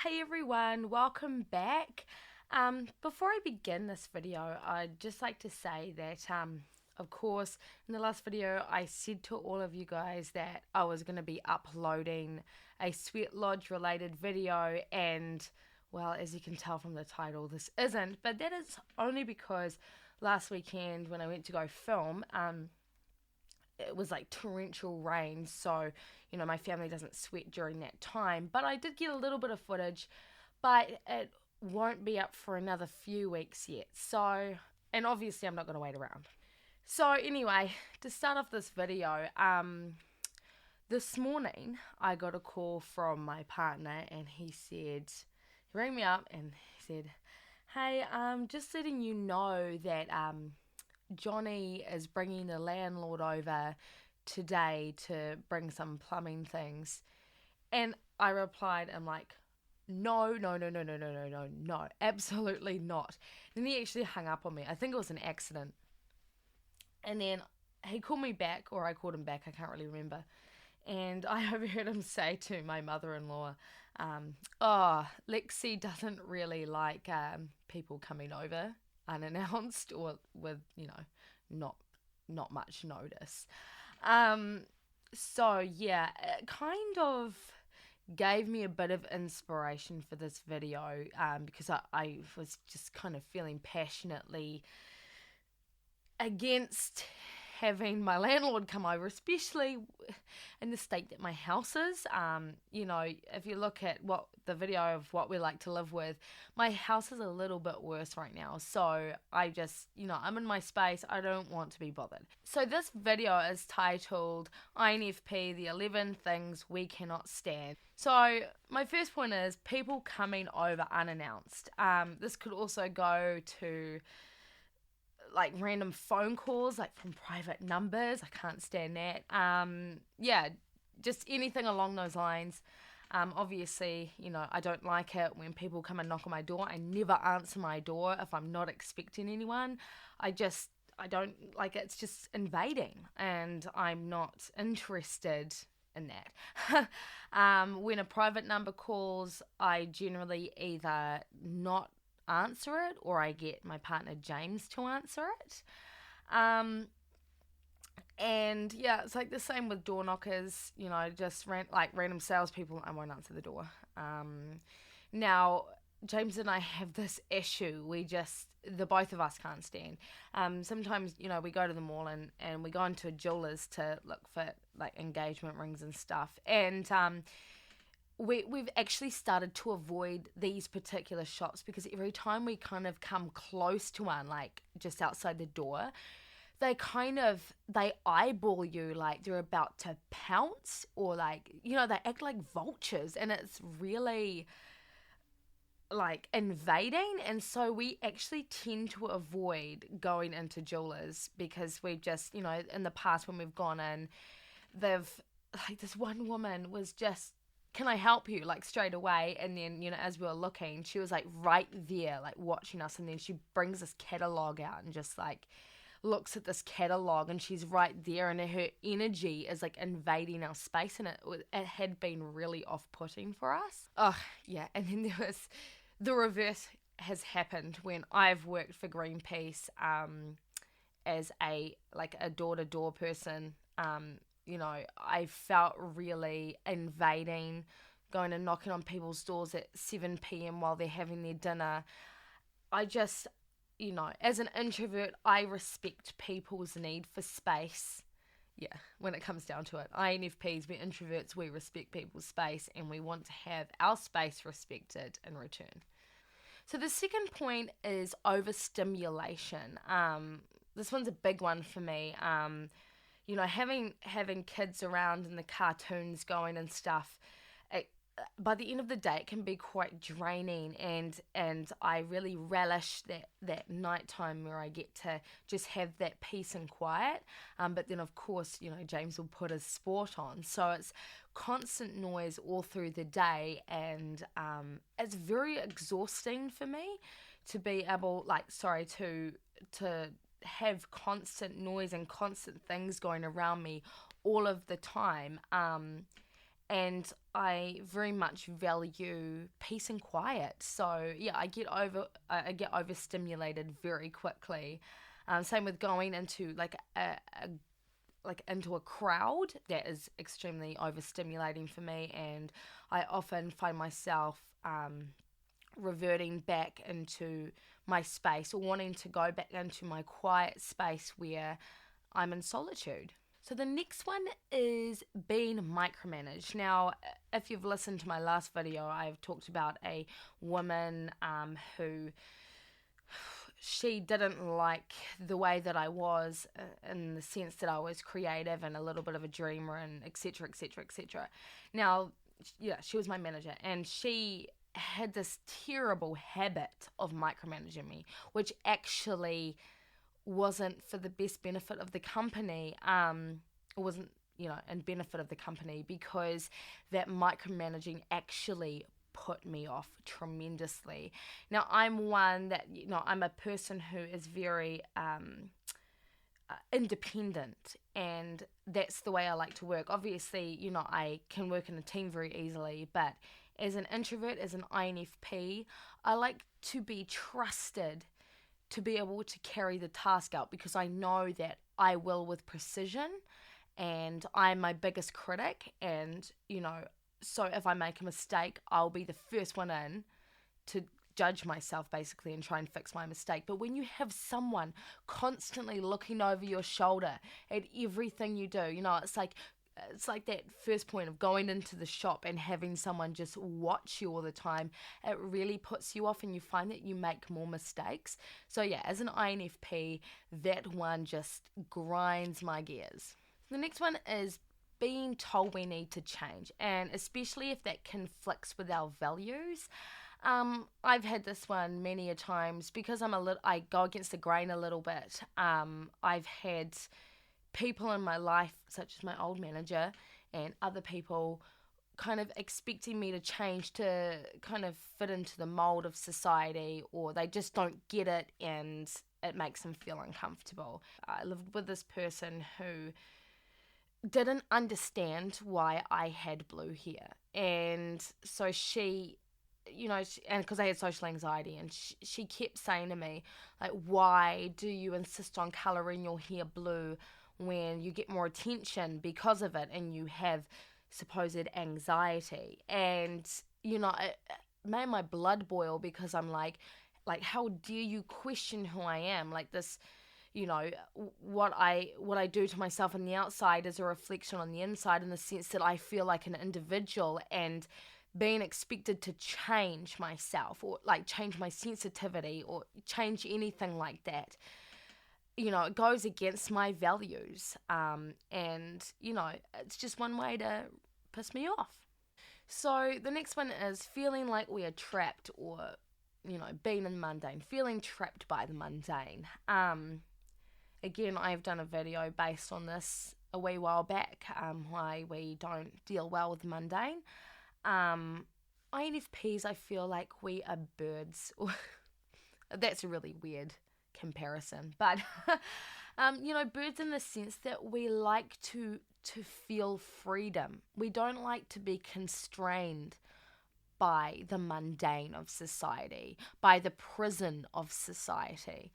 Hey everyone, welcome back. Before I begin this video, I'd just like to say that, of course, in the last video, I said to all of you guys that I was going to be uploading a Sweat Lodge related video, and well, as you can tell from the title, this isn't, but that is only because last weekend when I went to go film, it was like torrential rain, so my family doesn't sweat during that time. But I did get a little bit of footage, but it won't be up for another few weeks yet. So, and obviously, I'm not going to wait around. So, anyway, to start off this video, this morning I got a call from my partner, and he rang me up and he said, "Hey, just letting you know that Johnny is bringing the landlord over today to bring some plumbing things." And I replied, I'm like, no, no, no, no, no, no, no, no, no, absolutely not. And he actually hung up on me. I think it was an accident. And then he called me back, or I called him back, I can't really remember. And I overheard him say to my mother-in-law, "Oh, Lexi doesn't really like people coming over unannounced or with not not much notice." So yeah, it kind of gave me a bit of inspiration for this video, because I was just kind of feeling passionately against having my landlord come over, especially in the state that my house is. If you look at what the video of what we like to live with, my house is a little bit worse right now. So I just, I'm in my space. I don't want to be bothered. So this video is titled INFP, the 11 things we cannot stand. So my first point is people coming over unannounced. This could also go to like random phone calls, like from private numbers. I can't stand that. Just anything along those lines. Obviously, I don't like it when people come and knock on my door. I never answer my door if I'm not expecting anyone. I don't like it. It's just invading, and I'm not interested in that. When a private number calls, I generally either not answer it, or I get my partner James to answer it. And yeah, it's like the same with door knockers, just random salespeople. I won't answer the door. Now, James and I have this issue. The both of us can't stand. Sometimes, we go to the mall and we go into a jeweler's to look for like engagement rings and stuff. And we've actually started to avoid these particular shops because every time we kind of come close to one, like just outside the door, they eyeball you like they're about to pounce, or like, they act like vultures, and it's really like invading. And so we actually tend to avoid going into jewelers because we've just, in the past when we've gone in, they've, like, this one woman was just, "Can I help you?" like straight away. And then, as we were looking, she was like right there, like watching us. And then she brings this catalog out and just like looks at this catalog, and she's right there, and her energy is like invading our space. And it had been really off-putting for us. Oh, yeah. And then there was the reverse has happened when I've worked for Greenpeace as a door-to-door person. I felt really invading, going and knocking on people's doors at 7 p.m. while they're having their dinner. I just, as an introvert, I respect people's need for space. Yeah, when it comes down to it. INFPs, we're introverts, we respect people's space, and we want to have our space respected in return. So the second point is overstimulation. This one's a big one for me. Having kids around and the cartoons going and stuff, by the end of the day, it can be quite draining, and I really relish that nighttime where I get to just have that peace and quiet. But then, of course, James will put his sport on, so it's constant noise all through the day, and it's very exhausting for me to be able, to have constant noise and constant things going around me all of the time. And I very much value peace and quiet. So yeah, I get overstimulated very quickly. Same with going into like into a crowd. That is extremely overstimulating for me, and I often find myself reverting back into my space, or wanting to go back into my quiet space where I'm in solitude. So the next one is being micromanaged. Now, if you've listened to my last video, I've talked about a woman who she didn't like the way that I was, in the sense that I was creative and a little bit of a dreamer, and etc., etc., etc. Now, yeah, she was my manager, and she had this terrible habit of micromanaging me, which actually wasn't for the best benefit of the company. It wasn't, in benefit of the company, because that micromanaging actually put me off tremendously. Now, I'm one that, I'm a person who is very independent, and that's the way I like to work. Obviously, I can work in a team very easily, but as an introvert, as an INFP, I like to be trusted to be able to carry the task out, because I know that I will with precision, and I'm my biggest critic. And so if I make a mistake, I'll be the first one in to judge myself, basically, and try and fix my mistake. But when you have someone constantly looking over your shoulder at everything you do, it's like that first point of going into the shop and having someone just watch you all the time. It really puts you off, and you find that you make more mistakes. So yeah, as an INFP, that one just grinds my gears. The next one is being told we need to change, and especially if that conflicts with our values. I've had this one many a times, because I go against the grain a little bit. I've had people in my life, such as my old manager and other people, kind of expecting me to change to kind of fit into the mold of society, or they just don't get it, and it makes them feel uncomfortable. I lived with this person who didn't understand why I had blue hair. And so she, and because I had social anxiety, and she kept saying to me, like, why do you insist on colouring your hair blue when you get more attention because of it, and you have supposed anxiety? And, it made my blood boil, because I'm like, how dare you question who I am? Like, this, what I do to myself on the outside is a reflection on the inside, in the sense that I feel like an individual, and being expected to change myself, or like change my sensitivity, or change anything like that, it goes against my values. And it's just one way to piss me off. So the next one is feeling like we are trapped, or being in the mundane, feeling trapped by the mundane. Again, I've done a video based on this a wee while back, why we don't deal well with the mundane. INFPs, I feel like we are birds. That's a really weird comparison, but birds in the sense that we like to feel freedom. We don't like to be constrained by the mundane of society, by the prison of society,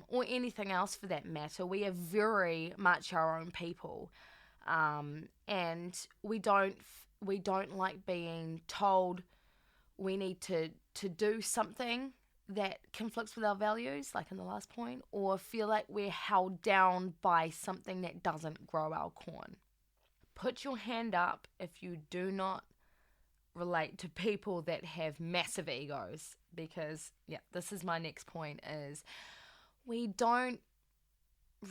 or anything else for that matter. We are very much our own people, and we don't like being told we need to do something that conflicts with our values, like in the last point, or feel like we're held down by something that doesn't grow our corn. Put your hand up if you do not relate to people that have massive egos, because this is my next point, is we don't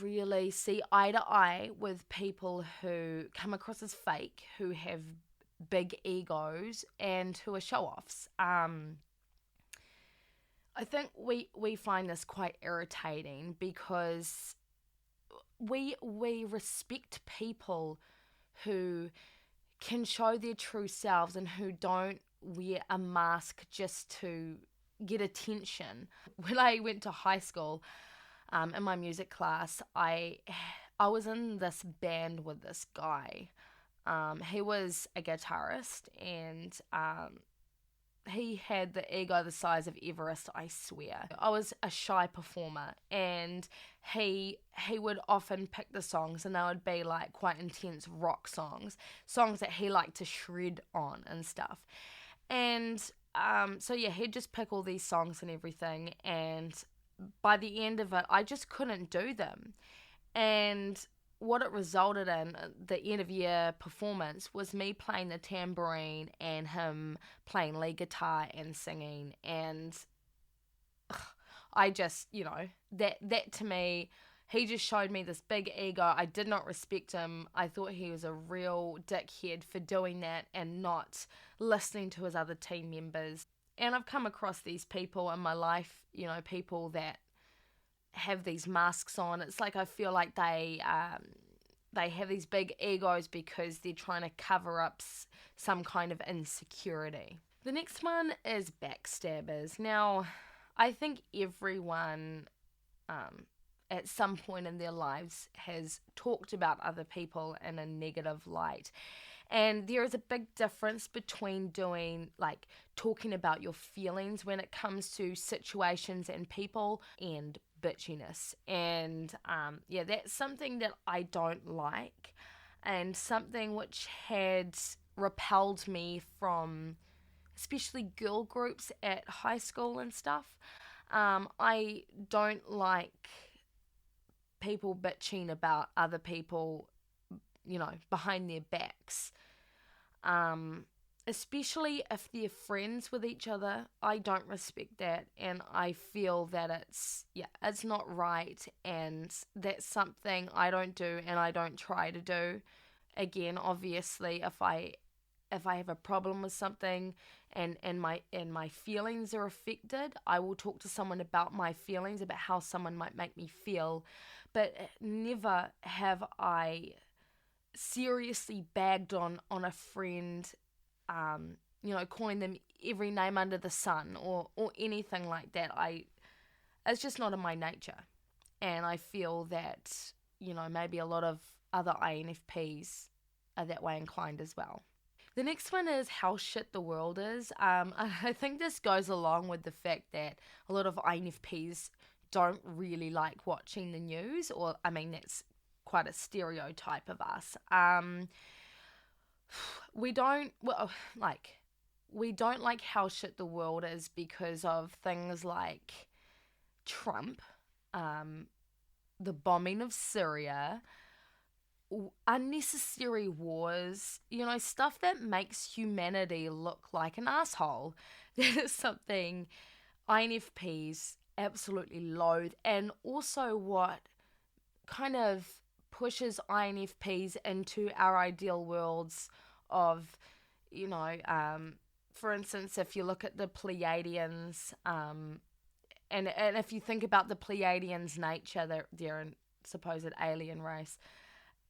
really see eye to eye with people who come across as fake, who have big egos, and who are show-offs. I think we find this quite irritating, because we respect people who can show their true selves, and who don't wear a mask just to get attention. When I went to high school, in my music class, I was in this band with this guy. He was a guitarist, and he had the ego the size of Everest, I swear. I was a shy performer, and he would often pick the songs, and they would be like quite intense rock songs that he liked to shred on and stuff. And so yeah, he'd just pick all these songs and everything, and by the end of it, I just couldn't do them. And what it resulted in, the end of year performance, was me playing the tambourine and him playing lead guitar and singing. And I just, that to me, he just showed me this big ego. I did not respect him. I thought he was a real dickhead for doing that and not listening to his other team members. And I've come across these people in my life, people that have these masks on. It's like I feel like they have these big egos because they're trying to cover up some kind of insecurity. The next one is backstabbers. Now, I think everyone at some point in their lives has talked about other people in a negative light. And there is a big difference between talking about your feelings when it comes to situations and people, and bitchiness. And that's something that I don't like, and something which had repelled me from especially girl groups at high school and stuff. I don't like people bitching about other people, behind their backs. Especially if they're friends with each other. I don't respect that, and I feel that it's not right, and that's something I don't do and I don't try to do. Again, obviously, if I have a problem with something and my feelings are affected, I will talk to someone about my feelings, about how someone might make me feel. But never have I seriously bagged on a friend, calling them every name under the sun or anything like that. It's just not in my nature. And I feel that, maybe a lot of other INFPs are that way inclined as well. The next one is how shit the world is. I think this goes along with the fact that a lot of INFPs don't really like watching the news, or, that's quite a stereotype of us. We don't like how shit the world is because of things like Trump, the bombing of Syria, unnecessary wars, stuff that makes humanity look like an asshole. That is something INFPs absolutely loathe, and also what kind of pushes INFPs into our ideal worlds of, for instance, if you look at the Pleiadians, and if you think about the Pleiadians' nature, they're a supposed alien race.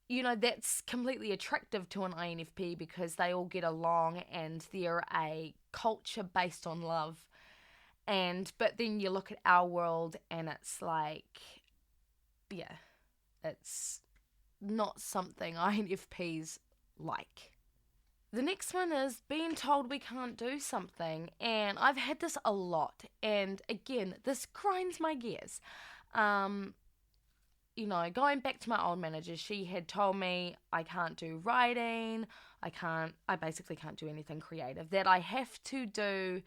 That's completely attractive to an INFP because they all get along and they're a culture based on love. But then you look at our world and it's like, it's not something INFPs like. The next one is being told we can't do something, and I've had this a lot, and again, this grinds my gears. Going back to my old manager, she had told me I can't do writing, I basically can't do anything creative, that I have to do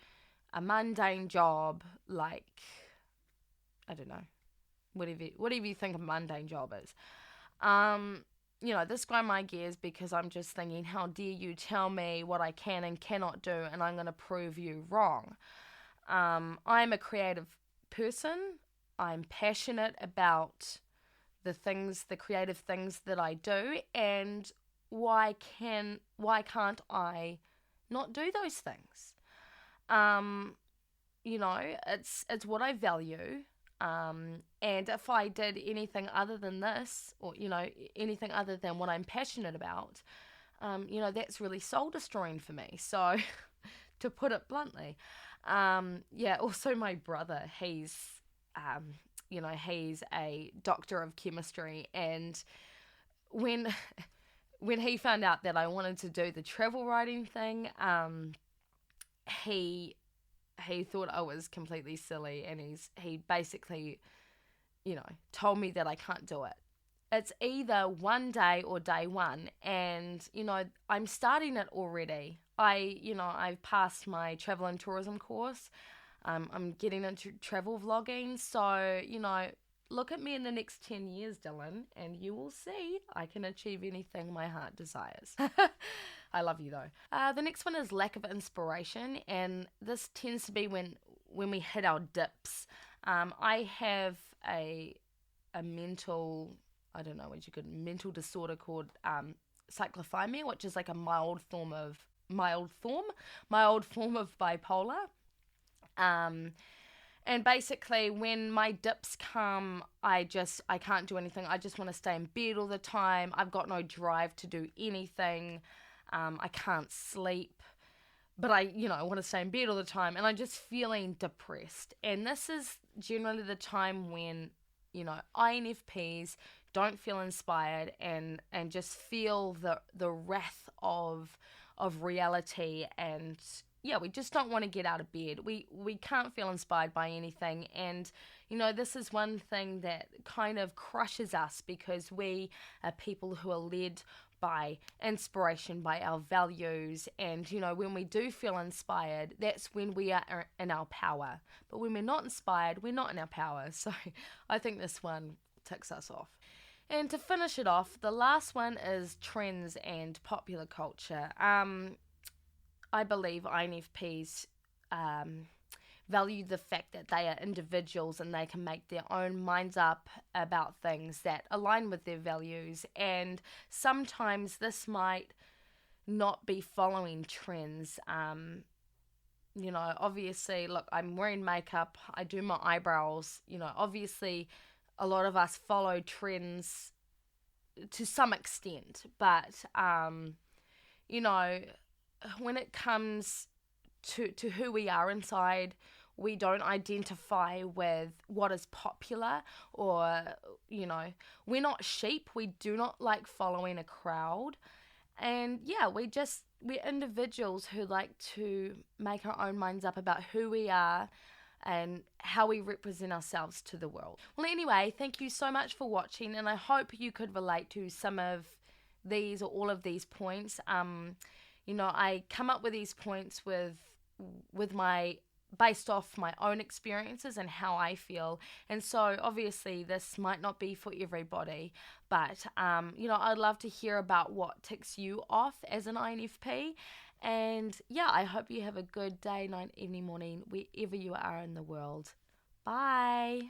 a mundane job, like, I don't know, whatever you think a mundane job is. This grind my gears because I'm just thinking, how dare you tell me what I can and cannot do, and I'm going to prove you wrong. I'm a creative person. I'm passionate about the creative things that I do, and why can't I not do those things? It's what I value. And if I did anything other than this, or, anything other than what I'm passionate about, that's really soul destroying for me. So, to put it bluntly, also my brother, he's a doctor of chemistry, and when when he found out that I wanted to do the travel writing thing, he thought I was completely silly, and he basically, told me that I can't do it. It's either one day or day one, and I'm starting it already. I've passed my travel and tourism course. I'm getting into travel vlogging, so look at me in the next 10 years, Dylan, and you will see I can achieve anything my heart desires. I love you though. The next one is lack of inspiration, and this tends to be when we hit our dips. I have a mental, I don't know what you could, mental disorder called cyclothymia, which is like a mild form of bipolar. And basically, when my dips come, I can't do anything. I just want to stay in bed all the time. I've got no drive to do anything. I can't sleep, but I want to stay in bed all the time, and I'm just feeling depressed. And this is generally the time when, INFPs don't feel inspired and just feel the wrath of reality, and we just don't want to get out of bed. We can't feel inspired by anything, and this is one thing that kind of crushes us, because we are people who are led by inspiration, by our values, and when we do feel inspired, that's when we are in our power. But when we're not inspired, we're not in our power. So I think this one ticks us off. And to finish it off, the last one is trends and popular culture. I believe INFPs value the fact that they are individuals and they can make their own minds up about things that align with their values. And sometimes this might not be following trends. Obviously, look, I'm wearing makeup, I do my eyebrows. Obviously, a lot of us follow trends to some extent, but when it comes to who we are inside, we don't identify with what is popular, or we're not sheep. We do not like following a crowd, and we're individuals who like to make our own minds up about who we are and how we represent ourselves to the world. Well, anyway, thank you so much for watching, and I hope you could relate to some of these or all of these points. I come up with these points based off my own experiences and how I feel. And so obviously this might not be for everybody, but I'd love to hear about what ticks you off as an INFP. And I hope you have a good day, night, evening, morning, wherever you are in the world. Bye.